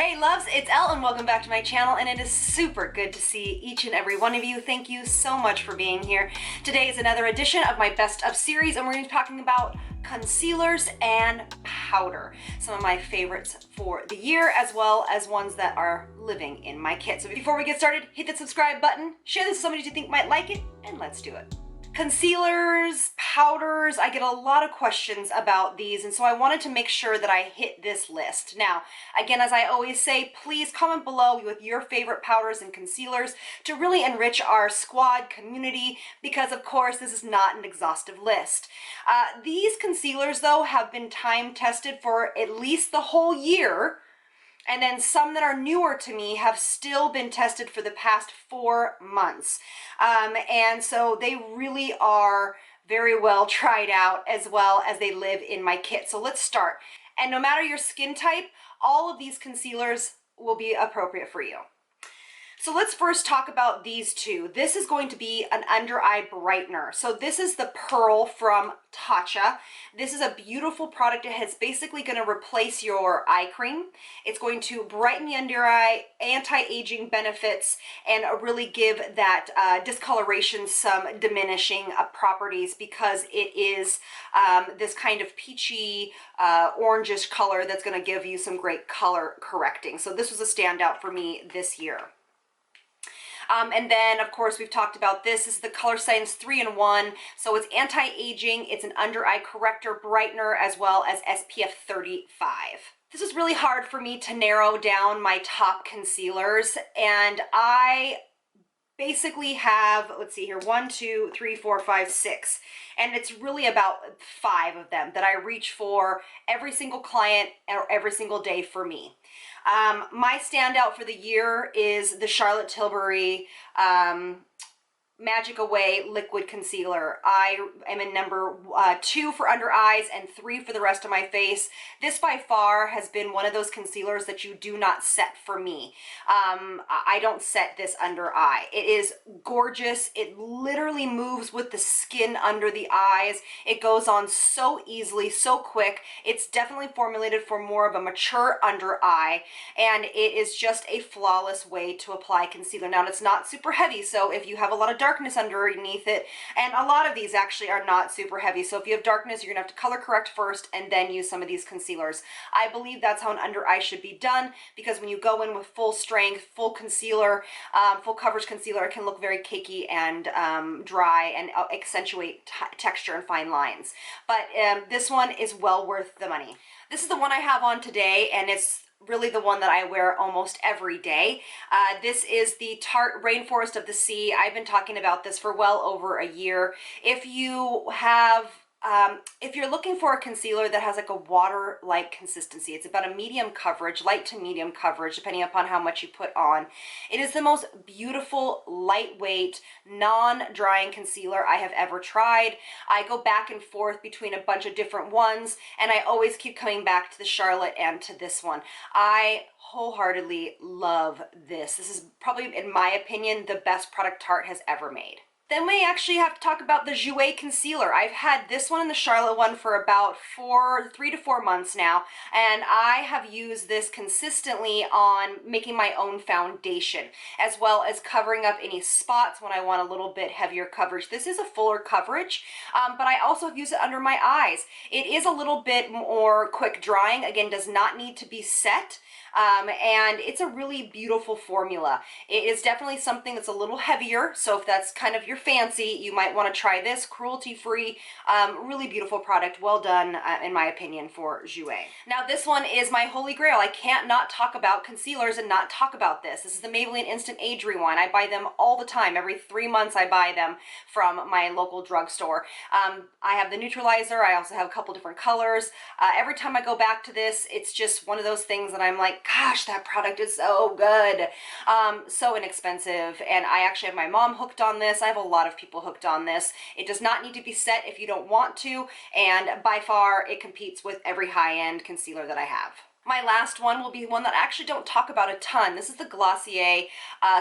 Hey loves, it's Elle and welcome back to my channel, and it is super good to see each and every one of you. Thank you so much for being here. Today is another edition of my best of series, and we're going to be talking about concealers and powder. Some of my favorites for the year, as well as ones that are living in my kit. So before we get started, hit that subscribe button, share this with somebody you think might like it, and let's do it. Concealers, powders, I get a lot of questions about these, and so I wanted to make sure that I hit this list. Now, again, as I always say, please comment below with your favorite powders and concealers to really enrich our squad community, because of course this is not an exhaustive list. These concealers though have been time tested for at least the whole year. And then some that are newer to me have still been tested for the past 4 months. And so they really are very well tried out, as well as they live in my kit. So let's start. And no matter your skin type, all of these concealers will be appropriate for you. So let's first talk about these two. This is going to be an under eye brightener. So this is the Pearl from TARTE. This is a beautiful product. It is basically going to replace your eye cream. It's going to brighten the under eye, anti-aging benefits, and really give that discoloration some diminishing properties, because it is this kind of peachy, orangish color that's going to give you some great color correcting. So this was a standout for me this year. And then, of course, we've talked about this. This is the COLORESCIENCE 3-in-1. So it's anti-aging, it's an under-eye corrector, brightener, as well as SPF 35. This is really hard for me to narrow down my top concealers, and I basically have, let's see here, 1, 2, 3, 4, 5, 6. And it's really about 5 of them that I reach for every single client or every single day for me. My standout for the year is the Charlotte Tilbury Magic Away Liquid Concealer. I am in number 2 for under eyes and 3 for the rest of my face. This by far has been one of those concealers that you do not set for me. I don't set this under eye. It is gorgeous. It literally moves with the skin under the eyes. It goes on so easily, so quick. It's definitely formulated for more of a mature under eye, and it is just a flawless way to apply concealer. Now, it's not super heavy, so if you have a lot of darkness underneath it, and a lot of these actually are not super heavy, so if you have darkness, you're gonna have to color correct first and then use some of these concealers. I believe that's how an under eye should be done, because when you go in with full strength, full concealer, full coverage concealer, it can look very cakey and dry and accentuate texture and fine lines. But this one is well worth the money. This is the one I have on today, and it's really the one that I wear almost every day. This is the Tarte Rainforest of the Sea. I've been talking about this for well over a year. If you have if you're looking for a concealer that has like a water-like consistency, it's about a medium coverage, light to medium coverage, depending upon how much you put on. It is the most beautiful, lightweight, non-drying concealer I have ever tried. I go back and forth between a bunch of different ones, and I always keep coming back to the Charlotte and to this one. I wholeheartedly love this. This is probably, in my opinion, the best product Tarte has ever made. Then we actually have to talk about the JOUER concealer. I've had this one and the Charlotte one for about 3 to 4 months now, and I have used this consistently on making my own foundation, as well as covering up any spots when I want a little bit heavier coverage. This is a fuller coverage, but I also use it under my eyes. It is a little bit more quick drying. Again, does not need to be set. And it's a really beautiful formula. It is definitely something that's a little heavier, so if that's kind of your fancy, you might want to try this. Cruelty-free, really beautiful product, well done in my opinion for JOUER. Now this one is my holy grail. I can't not talk about concealers and not talk about this. This is the Maybelline Instant Age Rewind. I buy them all the time. Every 3 months I buy them from my local drugstore. I have the neutralizer. I also have a couple different colors. Every time I go back to this, it's just one of those things that I'm like, gosh, that product is so good. So inexpensive, and I actually have my mom hooked on this. I have a lot of people hooked on this. It does not need to be set if you don't want to, and by far it competes with every high-end concealer that I have. My last one will be one that I actually don't talk about a ton. This is the Glossier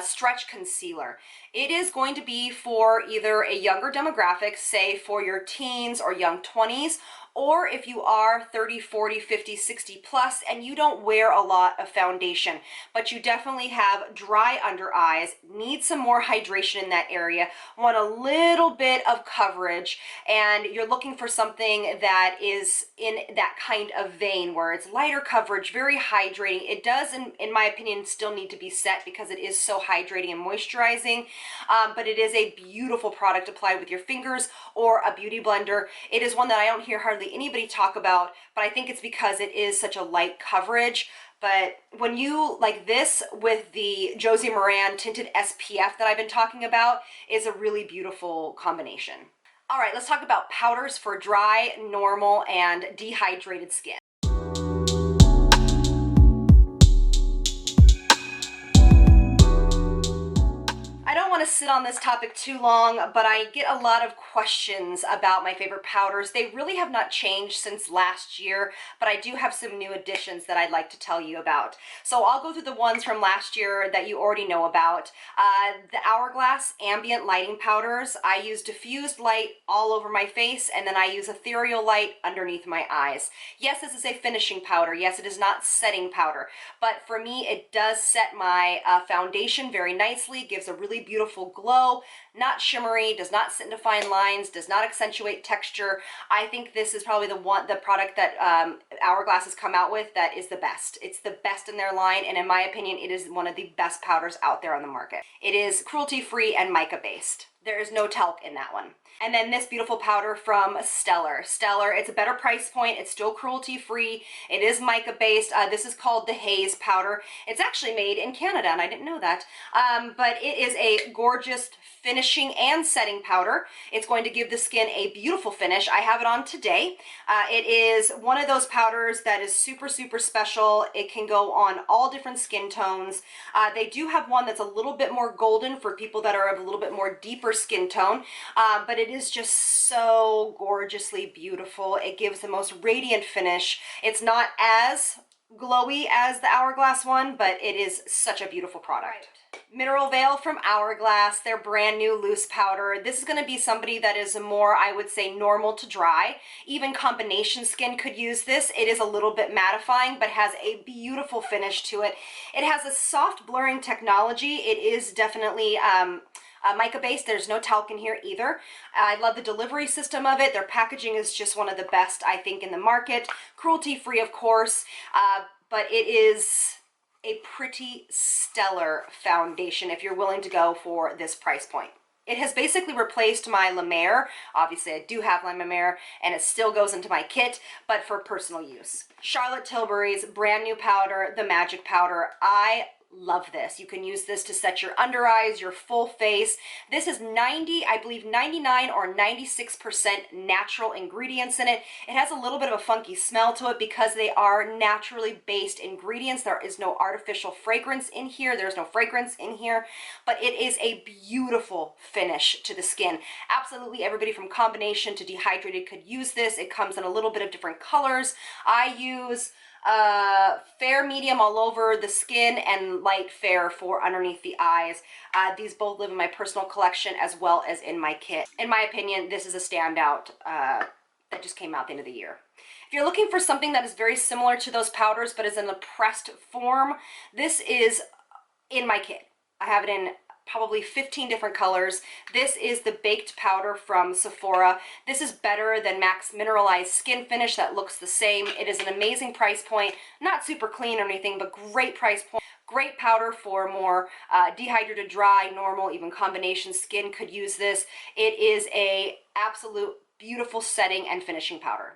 Stretch Concealer. It is going to be for either a younger demographic, say for your teens or young 20s, or if you are 30, 40, 50, 60 plus and you don't wear a lot of foundation, but you definitely have dry under eyes, need some more hydration in that area, want a little bit of coverage, and you're looking for something that is in that kind of vein where it's lighter coverage, very hydrating. It does, in my opinion, still need to be set because it is so hydrating and moisturizing, but it is a beautiful product applied with your fingers or a beauty blender. It is one that I don't hear hardly anybody talk about, but I think it's because it is such a light coverage. But when you like this with the Josie Maran tinted SPF that I've been talking about, is a really beautiful combination. All right, let's talk about powders for dry, normal, and dehydrated skin. I don't want to sit on this topic too long, but I get a lot of questions about my favorite powders. They really have not changed since last year, but I do have some new additions that I'd like to tell you about. So I'll go through the ones from last year that you already know about. The HOURGLASS Ambient Lighting Powders. I use diffused light all over my face, and then I use ethereal light underneath my eyes. Yes, this is a finishing powder. Yes, it is not setting powder, but for me, it does set my foundation very nicely, gives a really beautiful glow, not shimmery, does not sit in defined lines, does not accentuate texture. I think this is probably the product that HOURGLASS has come out with that is the best. It's the best in their line, and in my opinion, it is one of the best powders out there on the market. It is cruelty-free and mica based. There is no talc in that one. And then this beautiful powder from Stellar. it's a better price point. It's still cruelty-free. It is mica-based. This is called the HAZE powder. It's actually made in Canada, and I didn't know that. But it is a gorgeous finishing and setting powder. It's going to give the skin a beautiful finish. I have it on today. It is one of those powders that is super, super special. It can go on all different skin tones. They do have one that's a little bit more golden for people that are of a little bit more deeper skin tone, but it is just so gorgeously beautiful. It gives the most radiant finish. It's not as glowy as the HOURGLASS one, but it is such a beautiful product. Right. Mineral Veil from HOURGLASS, their brand new loose powder. This is going to be somebody that is more, I would say, normal to dry. Even combination skin could use this. It is a little bit mattifying, but has a beautiful finish to it. It has a soft blurring technology. It is definitely mica based. There's no talc in here either. I love the delivery system of it. Their packaging is just one of the best, I think, in the market. Cruelty free, of course, but it is a pretty stellar foundation if you're willing to go for this price point. It has basically replaced my La Mer. Obviously, I do have my La Mer, and it still goes into my kit, but for personal use. Charlotte Tilbury's brand new powder, the Magic Powder. I love this. You can use this to set your under eyes, your full face. This is 90, I believe 99 or 96% natural ingredients in it. It has a little bit of a funky smell to it because they are naturally based ingredients. There is no artificial fragrance in here. There's no fragrance in here, but it is a beautiful finish to the skin. Absolutely everybody from combination to dehydrated could use this. It comes in a little bit of different colors. I use fair medium all over the skin and light fair for underneath the eyes. These both live in my personal collection as well as in my kit. In my opinion, this is a standout that just came out at the end of the year. If you're looking for something that is very similar to those powders but is in the pressed form, this is in my kit. I have it in probably 15 different colors. This is the baked powder from Sephora. This is better than MAC's mineralized skin finish that looks the same. It is an amazing price point, not super clean or anything, but great price point. Great powder for more dehydrated, dry, normal, even combination skin could use this. It is a absolute beautiful setting and finishing powder.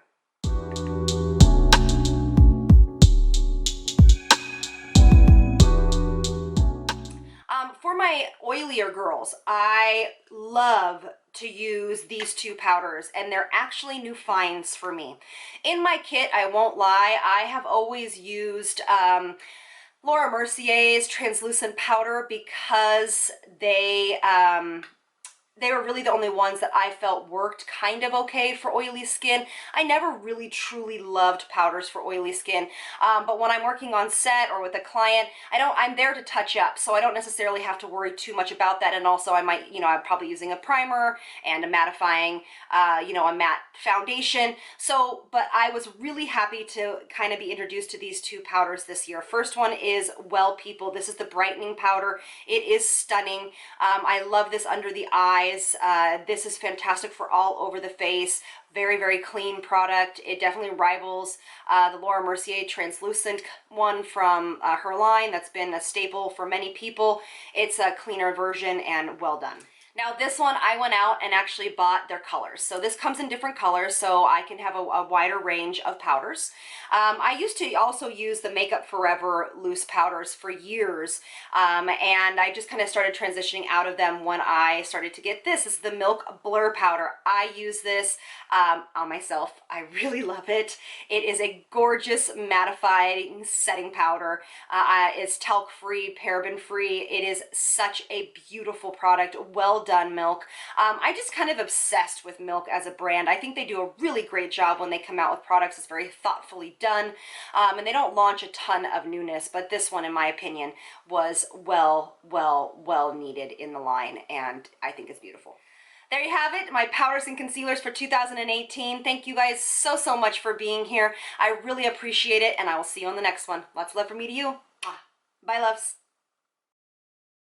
For my oilier girls, I love to use these two powders, and they're actually new finds for me. In my kit, I won't lie, I have always used Laura Mercier's translucent powder because they they were really the only ones that I felt worked kind of okay for oily skin. I never really truly loved powders for oily skin, but when I'm working on set or with a client, I'm there to touch up, so I don't necessarily have to worry too much about that. And also I might, I'm probably using a primer and a mattifying, a matte foundation. So, but I was really happy to kind of be introduced to these two powders this year. First one is Well People. This is the brightening powder. It is stunning. I love this under the eyes. This is fantastic for all over the face. Very, very clean product. It definitely rivals the Laura Mercier translucent one from her line. That's been a staple for many people. It's a cleaner version and well done. Now this one, I went out and actually bought their colors. So this comes in different colors, so I can have a wider range of powders. I used to also use the Makeup Forever loose powders for years, and I just kind of started transitioning out of them when I started to get this. This is the Milk Blur Powder. I use this on myself. I really love it. It is a gorgeous mattifying setting powder. It's talc-free, paraben-free. It is such a beautiful product. Well done, Milk. I just kind of obsessed with Milk as a brand. I think they do a really great job when they come out with products. It's very thoughtfully done, and they don't launch a ton of newness, but this one, in my opinion, was well needed in the line, and I think it's beautiful. There you have it, my powders and concealers for 2018. Thank you guys so much for being here. I really appreciate it, and I will see you on the next one. Lots of love from me to you. Bye, loves.